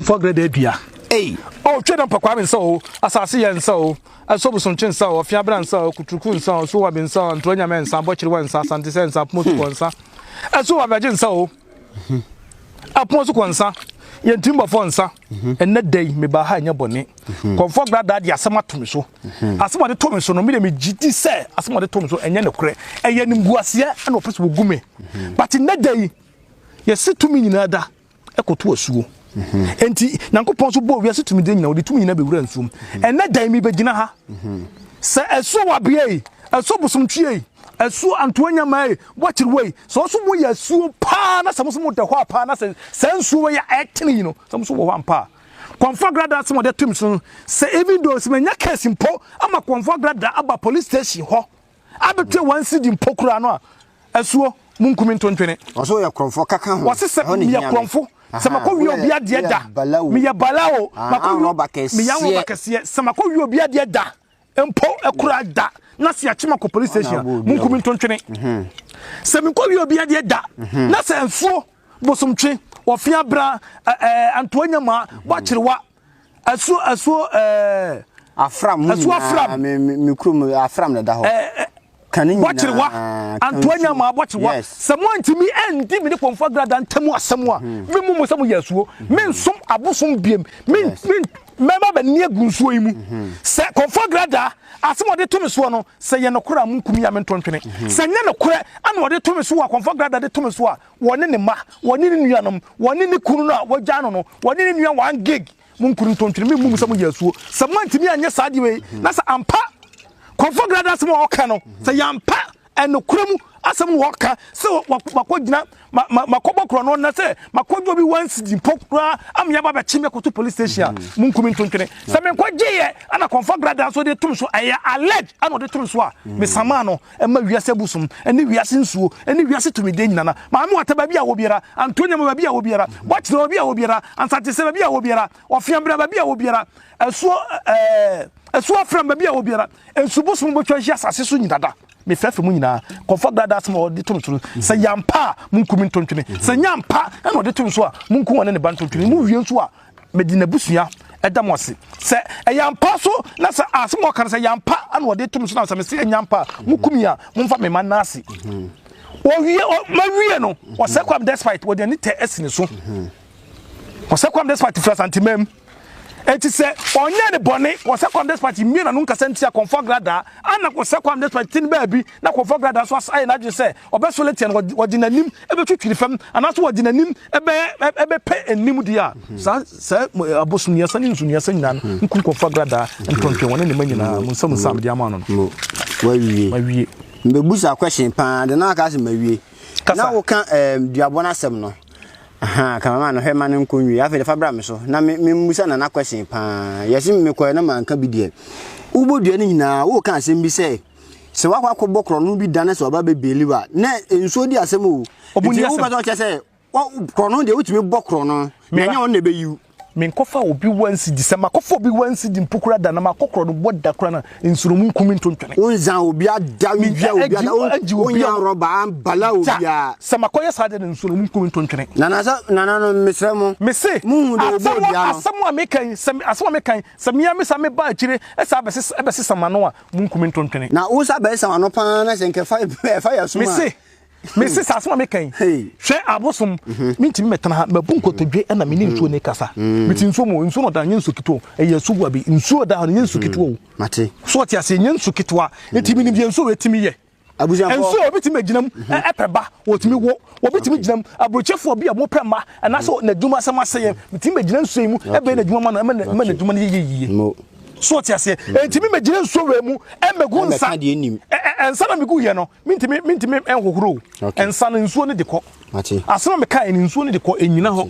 confort grade dua oh tweda mpakwa me so asase ye nso asobu so ntwen so ofiabra nso kutuku nso so wa be nso ntonya me nsa bochiri wa nsa sante sensa pomosu ko nsa aso wa beje nso aposu ko nsa ye ntimba fo nsa enne dai me ba ha nya bone confort grade dia asema to me so asema de to me so no me de me gidi se asema de to me so enye ne kure eye nimguase na opeso gume but enne dai ye situmi nyina da ekoto asuo enti nankopon so bo wiase tumi de nyina odi tumi nyina be wura nsum enne dan mi be gina ha se eso wa bie eso busum twie eso Antoa nyama watchiri wey so mo ya suo pa na samo mo de ho pa na se nsuo ya etene yi no samo so wo ampa confort grada samo de tumi so se even though se menya case mpo ama confort grada aba police station ho abetwe wan sidi mpo kura no eso munkumi ntontwene oso ya confort kaka ho wasese mi ya confort Samako wi obi ade da mi ya balao makọ mi ya wo bakese samako wi obi ade da empo ekura da na se achima ko police station munkumi ntontwene samako wi obi ade da na se enfuo bosomtwe ofia bra Antoa nyama bachirwa aso afram mi krum afram na da ho watchiri wa Antoa nyama watchiri someone to me endi me confort grada ntamu asemu a me mu samu yasuo me nsom abosom biem me mema ba ne agunsuo yi mu se confort grada asemu de to me so no se ye no kora munkumi ya me ntontwene se nye no kora ana ode to me so a confort grada de to me so a woni ne ma woni ne nuanom woni ne kunu no a wagya no woni ne nua 1 gig munkuru ntontwene me mu samu yasuo someone to me anya saade we na sa ampa confort grada asem oka no se yampa enokramu asem woka se makogina makobokro no na se makodwo bi wansidi pokra am ya baba chime koto police station munkumi ntontwene se me nkogye ana confort grada so de tum so aya alleged ana de tum so a me sama no e ma wiase busum ene wiase nsuo ene wiase tumi de nyina na ma me wata ba bia wo biara Antoa nyama ba bia wo biara bochire wo bia wo biara ansate se ba bia wo biara ofiambra ba bia wo biara eso afram ba bia wo biara ensubusum bo twa hia asase so nyidada me fefe mu nyina confort grada asmo de tum so se yampa munkumi ntontwene se nyampa na de tum so a munku wona ne bantontwene mu wie nso a medina busua edamose se yampa so na se asmo kan se yampa na de tum so na se me se nyampa mukumi a mumfa me manase o wie ma wie no o se kwam despite wo de ni te esini so o se kwam despite flas antimem eti se onye ne bone wo se kwam despite mi na nunka sentia confort grada ana ko se kwam despite tin ba bi na confort grada so asai na je se obeso letian wodi nanim ebe twitwiri fam ana so wodi nanim ebe pe enim dia sa abosun ya sani nsu ya sani nan nkum confort grada ntontwe wona ne manyina munsam sam dia ma no wawie mbebusa question pa de na aka se mawie na wo kan duabona sem no aha kama no hema no nkonwi afi de fabra me so na me musa na question pa yesi me koy na manka bi de ubodua ni nyina wo kan asem bi se wakwa akobokro no bi dane so ba bebeli wa na enso di asem o obundi asem wo ba to se krono de wutumi bokro no me nya on na be yiu men kofa obi wansi di sama kofa obi wansi di mpukura da na makokro no boda kra na ensurumu nkumi ntontwane onzan obi ada obi ada onya roba bala obi a sama koye sade ensurumu nkumi ntontwane nana no mesremo mese mu de obi dia no asamu amekan samia me same ba akire esa abese sama no a mu nkumi ntontwane na wo sa ba sama no pa na senke fa ya suma mese sasema mekan hwe abosom mintimi metana ha mabunkotodwe na meni nsuo ne kasa miti nsuo mo nsuo no da nyensu kito eyesu bua bi nsuo da nyensu kito mate so ti ase nyensu kito etimi ni bi nsuo wetimi ye abujanfo nsuo obitimi aginam epeba wotimi wo obitimi ginam abrochefo bi amopema na so na dwuma asema seye mitimi aginam nsuo yi mu ebe na dwuma ma na dwuma ne yiye so ti ase etimi magina nsuo we mu emegu nsa ensa na megu ye no mintimi enhohoro ensa na nsuo ne de ko asema meka en nsuo ne de ko enyina ho